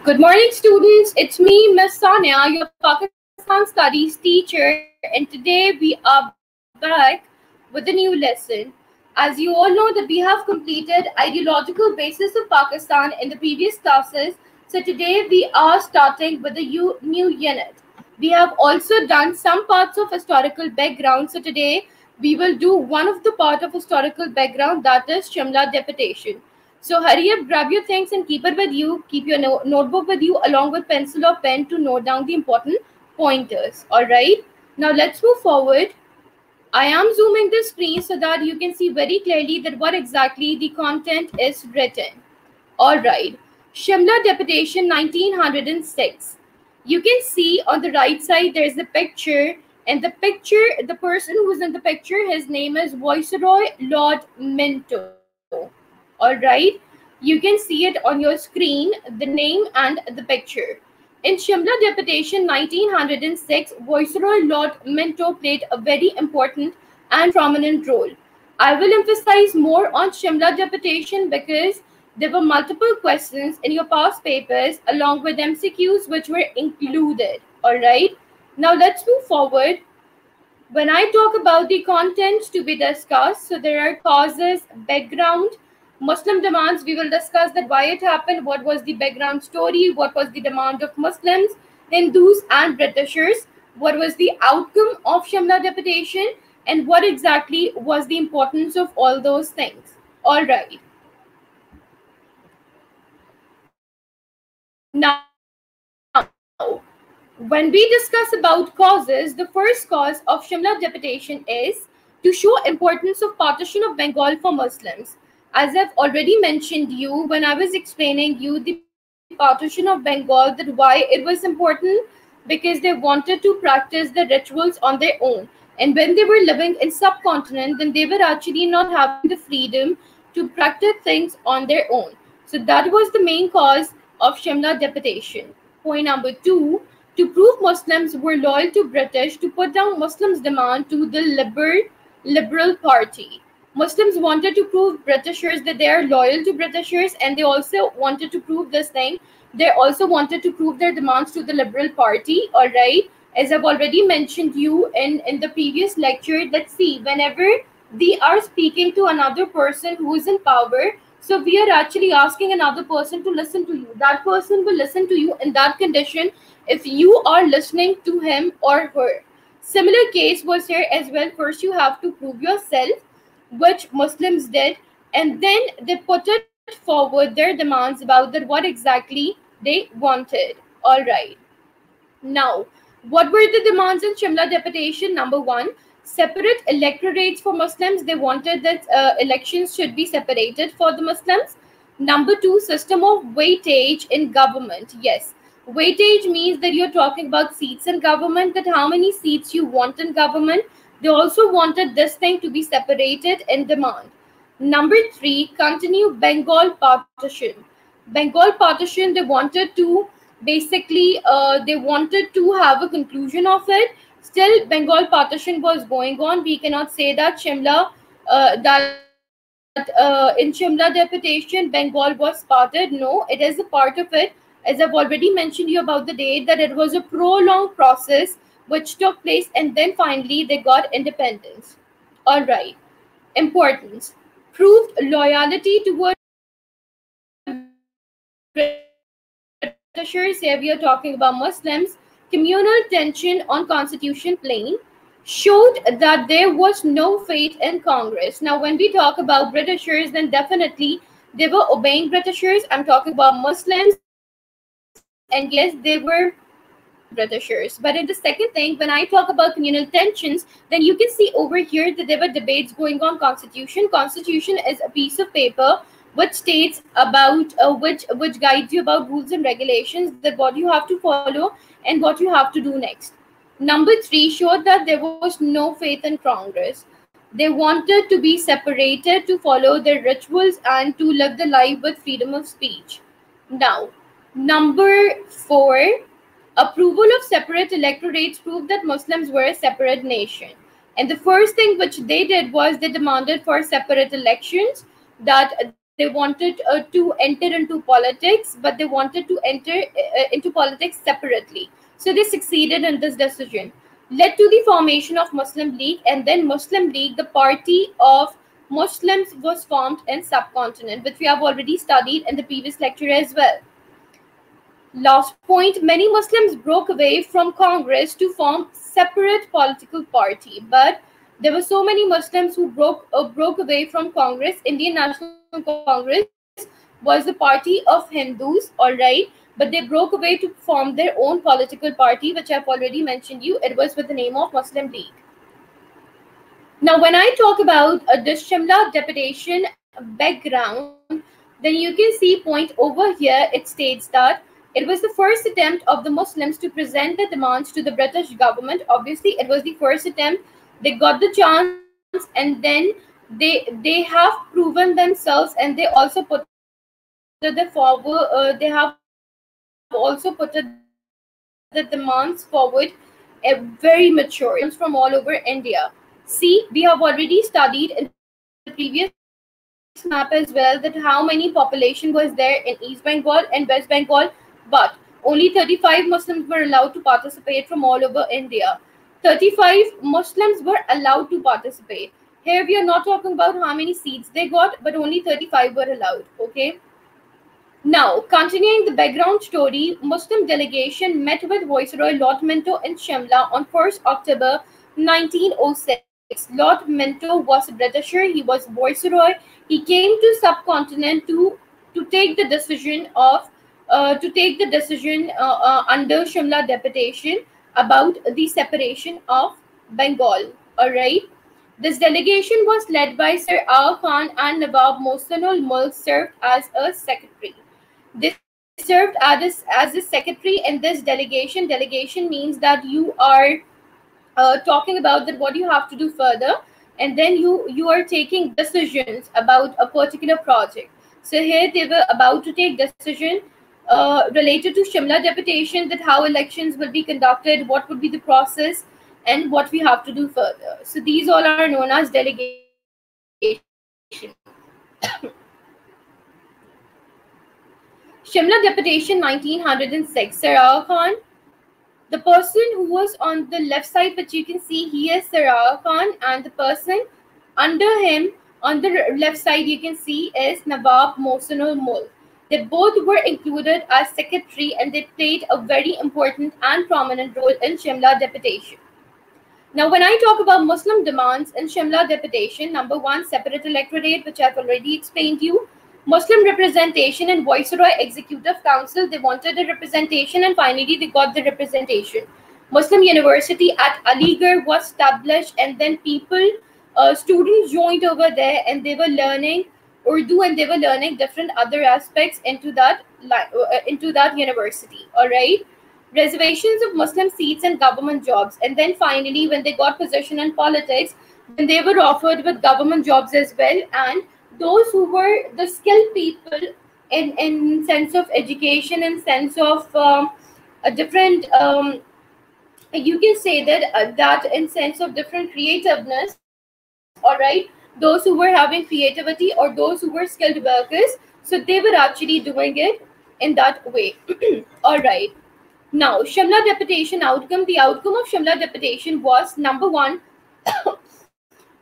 Good morning, students. It's me, Miss Sania, your Pakistan Studies teacher, and today we are back with a new lesson. As you all know that we have completed ideological basis of Pakistan in the previous classes, so today we are starting with a new unit. We have also done some parts of historical background, so today we will do one of the part of historical background, that is Shimla Deputation. So hurry up, grab your things and keep it with you. Keep your notebook with you along with pencil or pen to note down the important pointers. All right. Now let's move forward. I am zooming the screen so that you can see very clearly that what exactly the content is written. All right. Shimla Deputation 1906. You can see on the right side there is a picture, and the person who is in the picture, his name is Viceroy Lord Minto. All right. You can see it on your screen, the name and the picture. In Shimla Deputation 1906, Viceroy Lord Minto played a very important and prominent role. I will emphasize more on Shimla Deputation because there were multiple questions in your past papers along with MCQs which were included. All right. Now let's move forward. When I talk about the contents to be discussed, so there are causes, background, Muslim demands. We will discuss that why it happened, what was the background story, what was the demand of Muslims, Hindus, and Britishers, what was the outcome of Shimla Deputation, and what exactly was the importance of all those things. All right. Now, when we discuss about causes, the first cause of Shimla Deputation is to show importance of partition of Bengal for Muslims. As I've already mentioned you when I was explaining you the partition of Bengal, that why it was important, because they wanted to practice the rituals on their own. And when they were living in subcontinent, then they were actually not having the freedom to practice things on their own. So that was the main cause of Shimla Deputation. Point number two, to prove Muslims were loyal to British, to put down Muslims' demand to the Liberal Party. Muslims wanted to prove Britishers that they are loyal to Britishers, and they also wanted to prove this thing. They also wanted to prove their demands to the Liberal Party. All right. As I've already mentioned you in the previous lecture, let's see, whenever they are speaking to another person who is in power, so we are actually asking another person to listen to you. That person will listen to you in that condition if you are listening to him or her. Similar case was here as well. First, you have to prove yourself, which Muslims did, and then they put it forward their demands about that what exactly they wanted. All right. Now, what were the demands in Shimla Deputation? Number one, separate electorates for Muslims. They wanted that elections should be separated for the Muslims. Number two, system of weightage in government. Yes, weightage means that you're talking about seats in government, that how many seats you want in government. They also wanted this thing to be separated in demand. Number three, continue Bengal partition. Bengal partition, they wanted to basically they wanted to have a conclusion of it. Still, Bengal partition was going on. We cannot say that in Shimla Deputation Bengal was parted. No, it is a part of it. As I've already mentioned you about the date, that it was a prolonged process which took place, and then finally they got independence. All right. Importance. Proved loyalty towards Britishers. Here we are talking about Muslims. Communal tension on constitution plane showed that there was no faith in Congress. Now, when we talk about Britishers, then definitely they were obeying Britishers. I'm talking about Muslims, and yes, they were Britishers. But in the second thing, when I talk about communal tensions, then you can see over here that there were debates going on constitution. Constitution is a piece of paper which states about which guides you about rules and regulations, that what you have to follow and what you have to do next. Number three showed that there was no faith in Congress. They wanted to be separated to follow their rituals and to live the life with freedom of speech. Now, number four, approval of separate electorates proved that Muslims were a separate nation. And the first thing which they did was they demanded for separate elections, that they wanted to enter into politics, but they wanted to enter into politics separately. So they succeeded in this decision. Led to the formation of Muslim League, and then Muslim League, the party of Muslims, was formed in subcontinent, which we have already studied in the previous lecture as well. Last point, many Muslims broke away from Congress to form separate political party, but there were so many Muslims who broke away from Congress. Indian National Congress was the party of Hindus, all right, but they broke away to form their own political party, which I've already mentioned you. It was with the name of Muslim League. Now, when I talk about the Shimla Deputation background, then you can see point over here. It states that it was the first attempt of the Muslims to present their demands to the British government. Obviously, it was the first attempt. They got the chance, and then they have proven themselves, and they also put it forward. They have also put the demands forward, very mature. From all over India. See, we have already studied in the previous map as well that how many population was there in East Bengal and West Bengal, but only 35 Muslims were allowed to participate from all over India. 35 Muslims were allowed to participate. Here we are not talking about how many seats they got, but only 35 were allowed. Okay. Now, continuing the background story, Muslim delegation met with Viceroy Lord Minto in Shimla on 1st October 1906. Lord Minto was a Britisher. He was Viceroy. He came to subcontinent to take the decision of under Shimla Deputation about the separation of Bengal. All right. This delegation was led by Sir Aga Khan, and Nawab Mohsin Mulk served as a secretary. They served as a secretary in this delegation. Delegation means that you are talking about that what you have to do further, and then you are taking decisions about a particular project. So here they were about to take decision related to Shimla Deputation, that how elections will be conducted, what would be the process, and what we have to do further. So these all are known as delegation. Shimla Deputation 1906. Sir Aga Khan, the person who was on the left side, which you can see, he is Sir Aga Khan, and the person under him on the left side you can see is Nawab Mohsin Mulk. They both were included as secretary, and they played a very important and prominent role in Shimla Deputation. Now, when I talk about Muslim demands in Shimla Deputation, number one, separate electorate, which I've already explained to you. Muslim representation in Viceroy Executive Council, they wanted a representation, and finally they got the representation. Muslim University at Aligarh was established, and then students joined over there, and they were learning Urdu, and they were learning different other aspects into that university. All right. Reservations of Muslim seats and government jobs, and then finally when they got position in politics, then they were offered with government jobs as well. And those who were the skilled people in sense of education, in sense of a different you can say that in sense of different creativeness, all right, those who were having creativity or those who were skilled workers, so they were actually doing it in that way. All right. Now, Shimla Deputation outcome. The outcome of Shimla Deputation was, number one,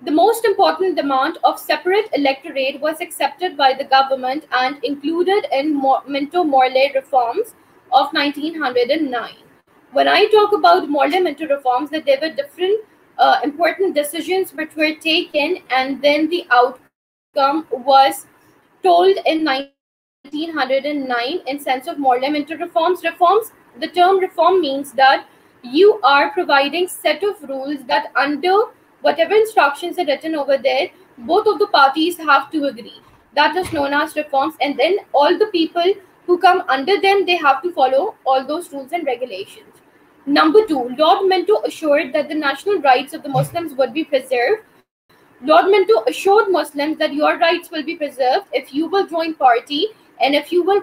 the most important demand of separate electorate was accepted by the government and included in Minto-Morley reforms of 1909. When I talk about Morley-Minto reforms, that there were different important decisions which were taken, and then the outcome was told in 1909 in sense of Morley-Minto reforms. The term reform means that you are providing set of rules that under whatever instructions are written over there, both of the parties have to agree. That is known as reforms, and then all the people who come under them, they have to follow all those rules and regulations. Number two, Lord Minto assured that the national rights of the Muslims would be preserved. Lord Minto assured Muslims that your rights will be preserved if you will join party, and if you will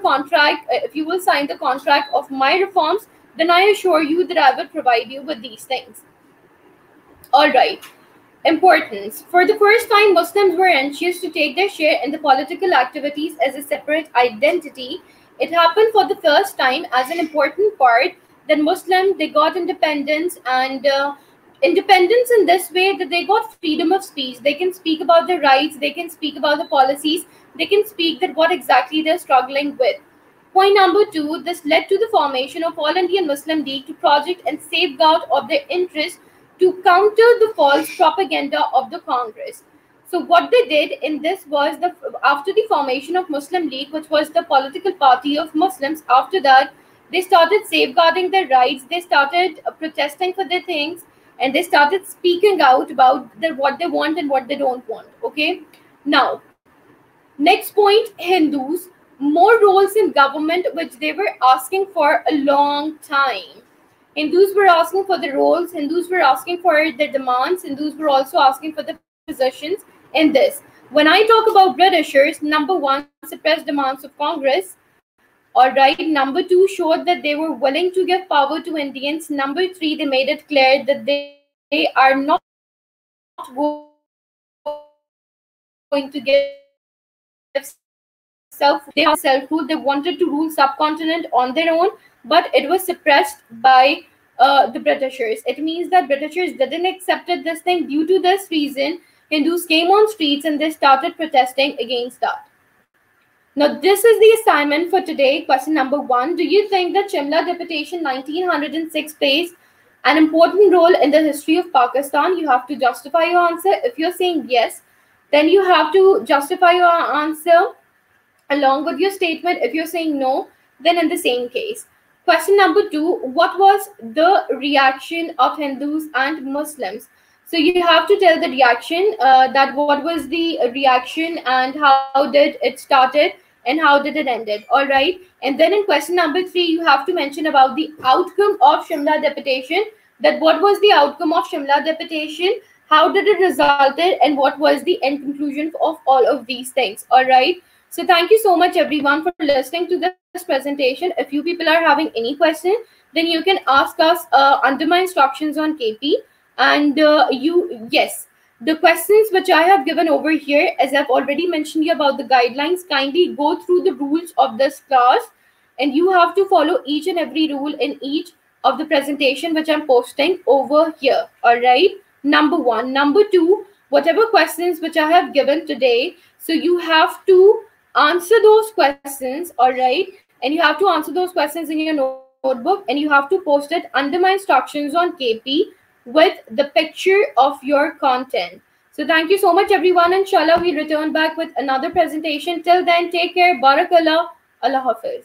sign the contract of my reforms, then I assure you that I will provide you with these things. All right. Importance. For the first time, Muslims were anxious to take their share in the political activities as a separate identity. It happened for the first time as an important part that Muslim they got independence and independence in this way that they got freedom of speech. They can speak about their rights. They can speak about the policies. They can speak that what exactly they're struggling with. Point number two, this led to the formation of All Indian Muslim League to project and safeguard of their interests to counter the false propaganda of the Congress. So what they did in this was the after the formation of Muslim League, which was the political party of Muslims, after that they started safeguarding their rights. They started protesting for their things, and they started speaking out about what they want and what they don't want. Okay, now next point, Hindus, more roles in government, which they were asking for a long time. Hindus were asking for the roles, Hindus were asking for the demands, Hindus were also asking for the positions in this. When I talk about Britishers, number one, suppressed demands of Congress. All right, number two, showed that they were willing to give power to Indians. Number three, they made it clear that they are not going to give self-rule. They wanted to rule subcontinent on their own, but it was suppressed by the Britishers. It means that Britishers didn't accepted this thing. Due to this reason, Hindus came on streets and they started protesting against that. Now, this is the assignment for today. Question number one. Do you think that Simla Deputation 1906 plays an important role in the history of Pakistan? You have to justify your answer. If you're saying yes, then you have to justify your answer along with your statement. If you're saying no, then in the same case. Question number two. What was the reaction of Hindus and Muslims? So you have to tell the reaction, that what was the reaction and how did it started and how did it ended. All right. And then in question number three, you have to mention about the outcome of Shimla Deputation, that what was the outcome of Shimla Deputation, how did it resulted, and what was the end conclusion of all of these things. All right. So thank you so much everyone for listening to this presentation. If you people are having any question, then you can ask us under my instructions on KP. And yes, the questions which I have given over here, as I've already mentioned you about the guidelines, kindly go through the rules of this class, and you have to follow each and every rule in each of the presentation which I'm posting over here. All right. Number one. Number two, whatever questions which I have given today, so you have to answer those questions. All right. And you have to answer those questions in your notebook, and you have to post it under my instructions on KP with the picture of your content. So thank you so much everyone. Inshallah, we'll return back with another presentation. Till then, take care. Barakallah. Allah Hafiz.